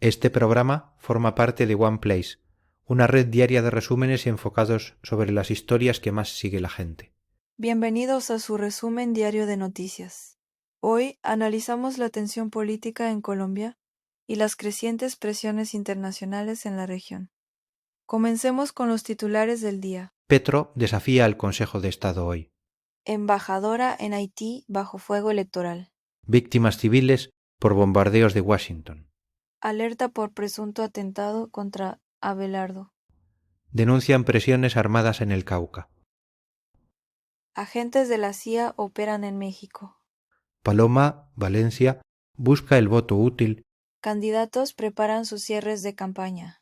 Este programa forma parte de One Place, una red diaria de resúmenes enfocados sobre las historias que más sigue la gente. Bienvenidos a su resumen diario de noticias. Hoy analizamos la tensión política en Colombia y las crecientes presiones internacionales en la región. Comencemos con los titulares del día. Petro desafía al Consejo de Estado hoy. Embajadora en Haití bajo fuego electoral. Víctimas civiles por bombardeos de Washington. Alerta por presunto atentado contra Abelardo. Denuncian presiones armadas en el Cauca. Agentes de la CIA operan en México. Paloma, Valencia, busca el voto útil. Candidatos preparan sus cierres de campaña.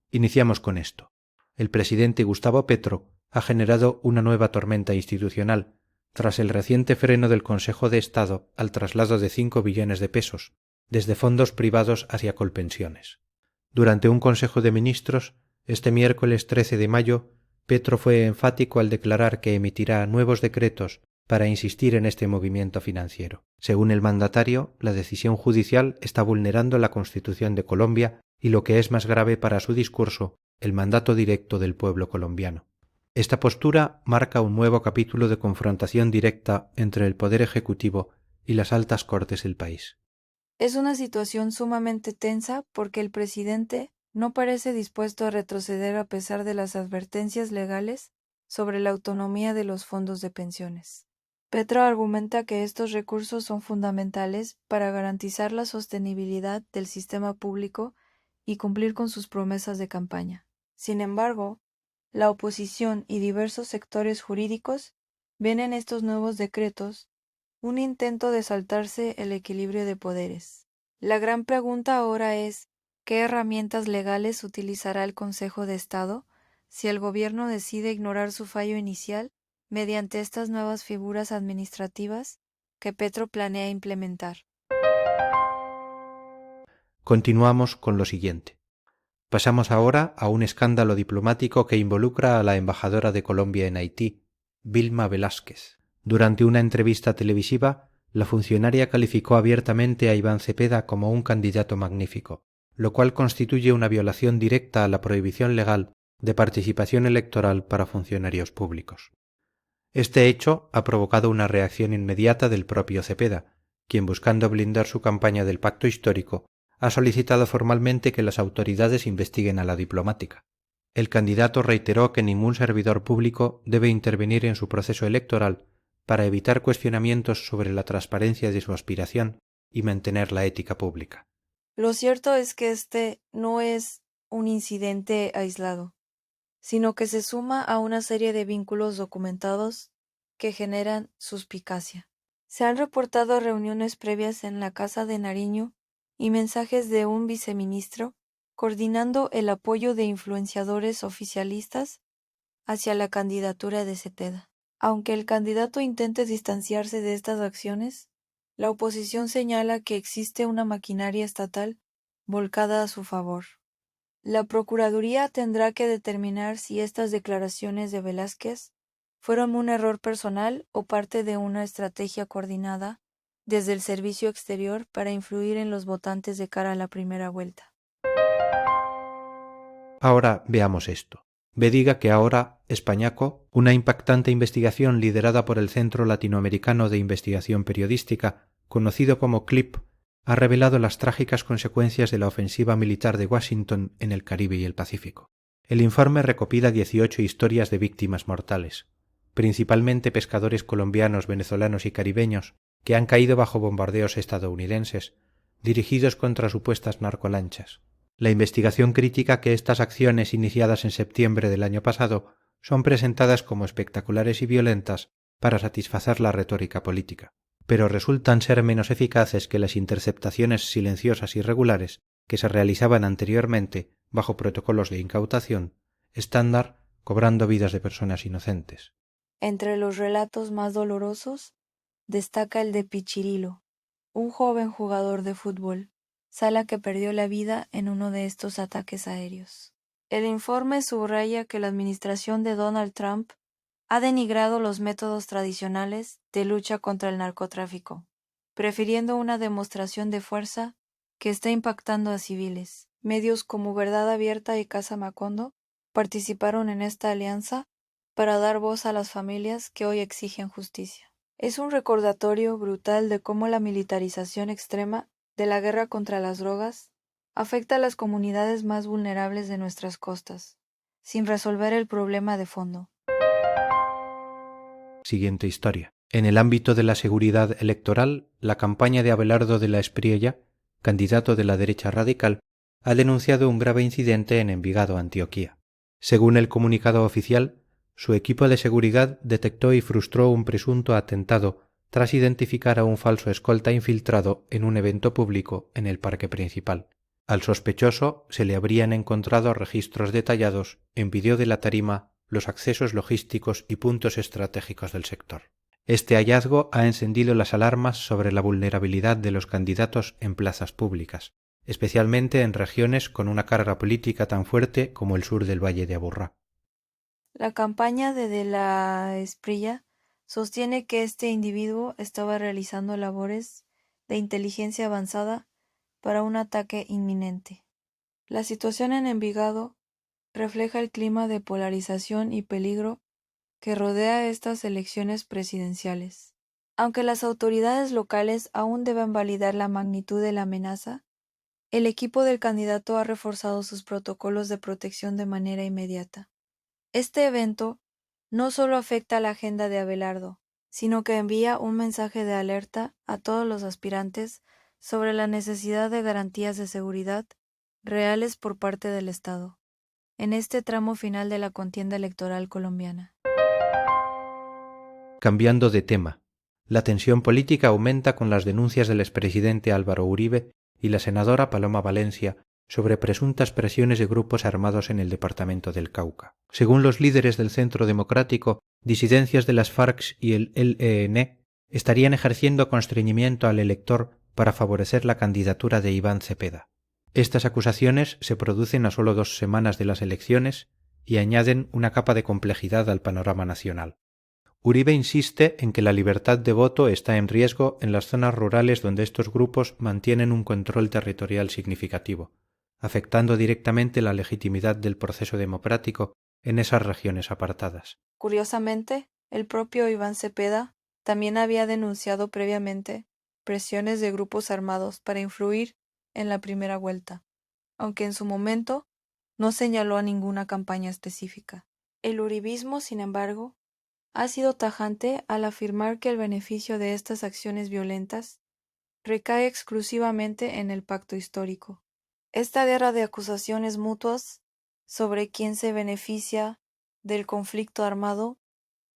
Iniciamos con esto. El presidente Gustavo Petro ha generado una nueva tormenta institucional tras el reciente freno del Consejo de Estado al traslado de 5 billones de pesos desde fondos privados hacia Colpensiones. Durante un Consejo de Ministros, este miércoles 13 de mayo, Petro fue enfático al declarar que emitirá nuevos decretos para insistir en este movimiento financiero. Según el mandatario, la decisión judicial está vulnerando la Constitución de Colombia y, lo que es más grave para su discurso, el mandato directo del pueblo colombiano. Esta postura marca un nuevo capítulo de confrontación directa entre el Poder Ejecutivo y las altas cortes del país. Es una situación sumamente tensa porque el presidente no parece dispuesto a retroceder a pesar de las advertencias legales sobre la autonomía de los fondos de pensiones. Petro argumenta que estos recursos son fundamentales para garantizar la sostenibilidad del sistema público y cumplir con sus promesas de campaña. Sin embargo, la oposición y diversos sectores jurídicos ven en estos nuevos decretos un intento de saltarse el equilibrio de poderes. La gran pregunta ahora es, ¿qué herramientas legales utilizará el Consejo de Estado si el gobierno decide ignorar su fallo inicial mediante estas nuevas figuras administrativas que Petro planea implementar? Continuamos con lo siguiente. Pasamos ahora a un escándalo diplomático que involucra a la embajadora de Colombia en Haití, Vilma Velásquez. Durante una entrevista televisiva, la funcionaria calificó abiertamente a Iván Cepeda como un candidato magnífico, lo cual constituye una violación directa a la prohibición legal de participación electoral para funcionarios públicos. Este hecho ha provocado una reacción inmediata del propio Cepeda, quien, buscando blindar su campaña del pacto histórico, ha solicitado formalmente que las autoridades investiguen a la diplomática. El candidato reiteró que ningún servidor público debe intervenir en su proceso electoral para evitar cuestionamientos sobre la transparencia de su aspiración y mantener la ética pública. Lo cierto es que este no es un incidente aislado, sino que se suma a una serie de vínculos documentados que generan suspicacia. Se han reportado reuniones previas en la Casa de Nariño y mensajes de un viceministro coordinando el apoyo de influenciadores oficialistas hacia la candidatura de Cepeda. Aunque el candidato intente distanciarse de estas acciones, la oposición señala que existe una maquinaria estatal volcada a su favor. La Procuraduría tendrá que determinar si estas declaraciones de Velázquez fueron un error personal o parte de una estrategia coordinada desde el servicio exterior para influir en los votantes de cara a la primera vuelta. Ahora veamos esto. Diga que ahora Españaco, una impactante investigación liderada por el Centro Latinoamericano de Investigación Periodística, conocido como CLIP, ha revelado las trágicas consecuencias de la ofensiva militar de Washington en el Caribe y el Pacífico. El informe recopila 18 historias de víctimas mortales, principalmente pescadores colombianos, venezolanos y caribeños que han caído bajo bombardeos estadounidenses, dirigidos contra supuestas narcolanchas. La investigación critica que estas acciones iniciadas en septiembre del año pasado son presentadas como espectaculares y violentas para satisfacer la retórica política, pero resultan ser menos eficaces que las interceptaciones silenciosas y regulares que se realizaban anteriormente bajo protocolos de incautación estándar, cobrando vidas de personas inocentes. Entre los relatos más dolorosos, destaca el de Pichirilo, un joven jugador de fútbol, Sala que perdió la vida en uno de estos ataques aéreos. El informe subraya que la administración de Donald Trump ha denigrado los métodos tradicionales de lucha contra el narcotráfico. prefiriendo una demostración de fuerza que está impactando a civiles. Medios como Verdad Abierta y Casa Macondo participaron en esta alianza para dar voz a las familias que hoy exigen justicia. Es un recordatorio brutal de cómo la militarización extrema de la guerra contra las drogas afecta a las comunidades más vulnerables de nuestras costas, sin resolver el problema de fondo. Siguiente historia. En el ámbito de la seguridad electoral, la campaña de Abelardo de la Espriella, candidato de la derecha radical, ha denunciado un grave incidente en Envigado, Antioquia. Según el comunicado oficial, su equipo de seguridad detectó y frustró un presunto atentado tras identificar a un falso escolta infiltrado en un evento público en el parque principal. Al sospechoso se le habrían encontrado registros detallados en vídeo de la tarima, los accesos logísticos y puntos estratégicos del sector. Este hallazgo ha encendido las alarmas sobre la vulnerabilidad de los candidatos en plazas públicas, especialmente en regiones con una carga política tan fuerte como el sur del Valle de Aburrá. La campaña de la Espriella sostiene que este individuo estaba realizando labores de inteligencia avanzada para un ataque inminente. La situación en Envigado refleja el clima de polarización y peligro que rodea estas elecciones presidenciales. Aunque las autoridades locales aún deben validar la magnitud de la amenaza, el equipo del candidato ha reforzado sus protocolos de protección de manera inmediata. Este evento no solo afecta a la agenda de Abelardo, sino que envía un mensaje de alerta a todos los aspirantes sobre la necesidad de garantías de seguridad reales por parte del Estado, en este tramo final de la contienda electoral colombiana. Cambiando de tema, la tensión política aumenta con las denuncias del expresidente Álvaro Uribe y la senadora Paloma Valencia sobre presuntas presiones de grupos armados en el departamento del Cauca. Según los líderes del Centro Democrático, disidencias de las FARC y el ELN estarían ejerciendo constreñimiento al elector para favorecer la candidatura de Iván Cepeda. Estas acusaciones se producen a solo 2 semanas de las elecciones y añaden una capa de complejidad al panorama nacional. Uribe insiste en que la libertad de voto está en riesgo en las zonas rurales donde estos grupos mantienen un control territorial significativo, afectando directamente la legitimidad del proceso democrático en esas regiones apartadas. Curiosamente, el propio Iván Cepeda también había denunciado previamente presiones de grupos armados para influir en la primera vuelta, aunque en su momento no señaló a ninguna campaña específica. El uribismo, sin embargo, ha sido tajante al afirmar que el beneficio de estas acciones violentas recae exclusivamente en el pacto histórico. Esta guerra de acusaciones mutuas sobre quién se beneficia del conflicto armado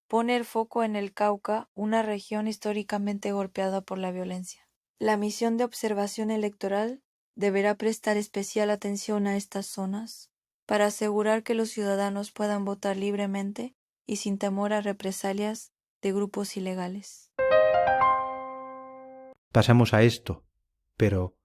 pone el foco en el Cauca, una región históricamente golpeada por la violencia. La misión de observación electoral deberá prestar especial atención a estas zonas para asegurar que los ciudadanos puedan votar libremente y sin temor a represalias de grupos ilegales. Pasamos a esto, pero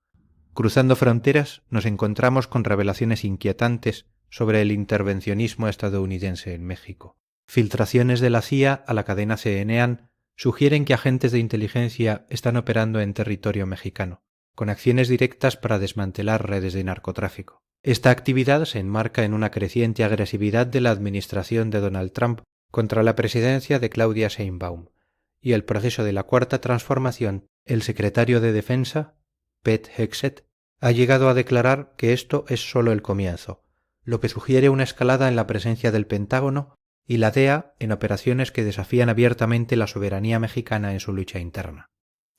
cruzando fronteras nos encontramos con revelaciones inquietantes sobre el intervencionismo estadounidense en México. Filtraciones de la CIA a la cadena CNN sugieren que agentes de inteligencia están operando en territorio mexicano, con acciones directas para desmantelar redes de narcotráfico. Esta actividad se enmarca en una creciente agresividad de la administración de Donald Trump contra la presidencia de Claudia Sheinbaum y el proceso de la Cuarta Transformación. El secretario de Defensa, Pete Hegseth, ha llegado a declarar que esto es solo el comienzo, lo que sugiere una escalada en la presencia del Pentágono y la DEA en operaciones que desafían abiertamente la soberanía mexicana en su lucha interna.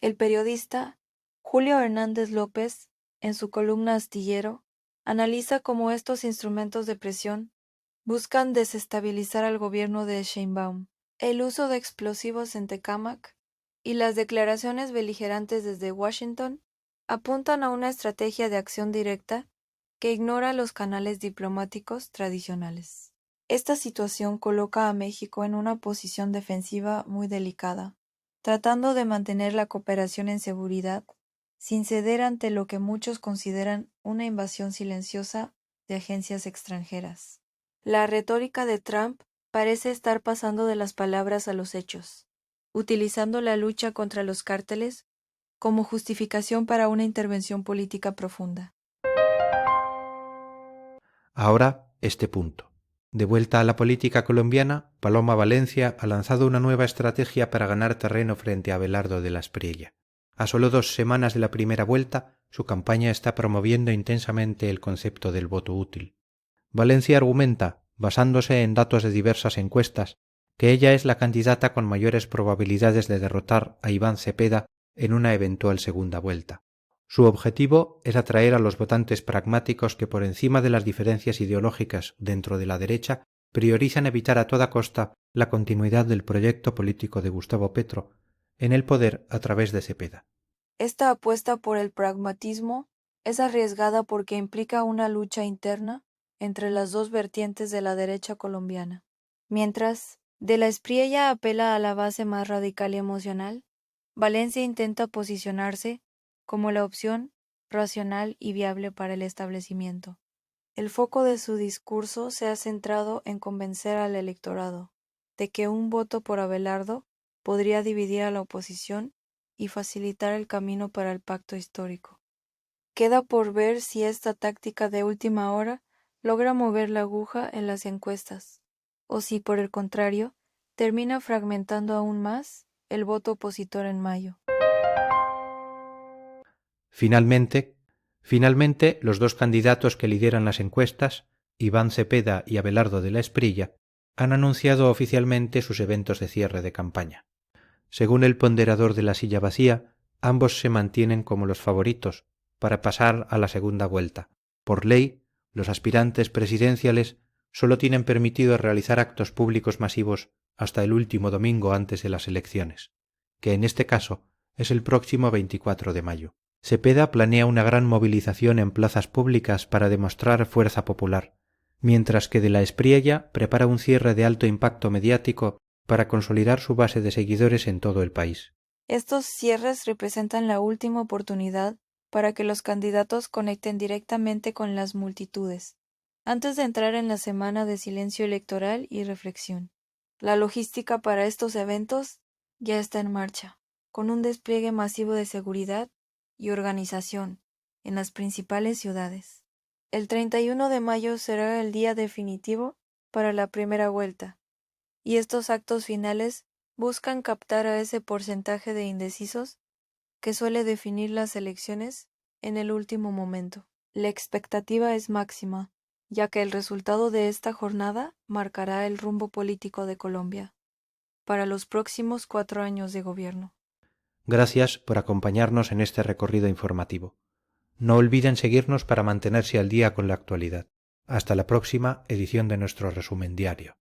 El periodista Julio Hernández López, en su columna Astillero, analiza cómo estos instrumentos de presión buscan desestabilizar al gobierno de Sheinbaum. El uso de explosivos en Tecámac y las declaraciones beligerantes desde Washington apuntan a una estrategia de acción directa que ignora los canales diplomáticos tradicionales. Esta situación coloca a México en una posición defensiva muy delicada, tratando de mantener la cooperación en seguridad sin ceder ante lo que muchos consideran una invasión silenciosa de agencias extranjeras. La retórica de Trump parece estar pasando de las palabras a los hechos, utilizando la lucha contra los cárteles como justificación para una intervención política profunda. Ahora, este punto. De vuelta a la política colombiana, Paloma Valencia ha lanzado una nueva estrategia para ganar terreno frente a Abelardo de la Espriella. A solo 2 semanas de la primera vuelta, su campaña está promoviendo intensamente el concepto del voto útil. Valencia argumenta, basándose en datos de diversas encuestas, que ella es la candidata con mayores probabilidades de derrotar a Iván Cepeda en una eventual segunda vuelta. Su objetivo es atraer a los votantes pragmáticos que por encima de las diferencias ideológicas dentro de la derecha priorizan evitar a toda costa la continuidad del proyecto político de Gustavo Petro en el poder a través de Cepeda. Esta apuesta por el pragmatismo es arriesgada porque implica una lucha interna entre las dos vertientes de la derecha colombiana. Mientras De la Espriella apela a la base más radical y emocional, Valencia intenta posicionarse como la opción racional y viable para el establecimiento. El foco de su discurso se ha centrado en convencer al electorado de que un voto por Abelardo podría dividir a la oposición y facilitar el camino para el pacto histórico. Queda por ver si esta táctica de última hora logra mover la aguja en las encuestas, o si, por el contrario, termina fragmentando aún más el voto opositor en mayo. Finalmente, los 2 candidatos que lideran las encuestas, Iván Cepeda y Abelardo de la Espriella, han anunciado oficialmente sus eventos de cierre de campaña. Según el ponderador de la silla vacía, ambos se mantienen como los favoritos para pasar a la segunda vuelta. Por ley, los aspirantes presidenciales solo tienen permitido realizar actos públicos masivos hasta el último domingo antes de las elecciones, que en este caso es el próximo 24 de mayo. Cepeda planea una gran movilización en plazas públicas para demostrar fuerza popular, mientras que de la Espriella prepara un cierre de alto impacto mediático para consolidar su base de seguidores en todo el país. Estos cierres representan la última oportunidad para que los candidatos conecten directamente con las multitudes, antes de entrar en la semana de silencio electoral y reflexión. La logística para estos eventos ya está en marcha, con un despliegue masivo de seguridad y organización en las principales ciudades. El 31 de mayo será el día definitivo para la primera vuelta, y estos actos finales buscan captar a ese porcentaje de indecisos que suele definir las elecciones en el último momento. La expectativa es máxima, ya que el resultado de esta jornada marcará el rumbo político de Colombia para los próximos 4 años de gobierno. Gracias por acompañarnos en este recorrido informativo. No olviden seguirnos para mantenerse al día con la actualidad. Hasta la próxima edición de nuestro resumen diario.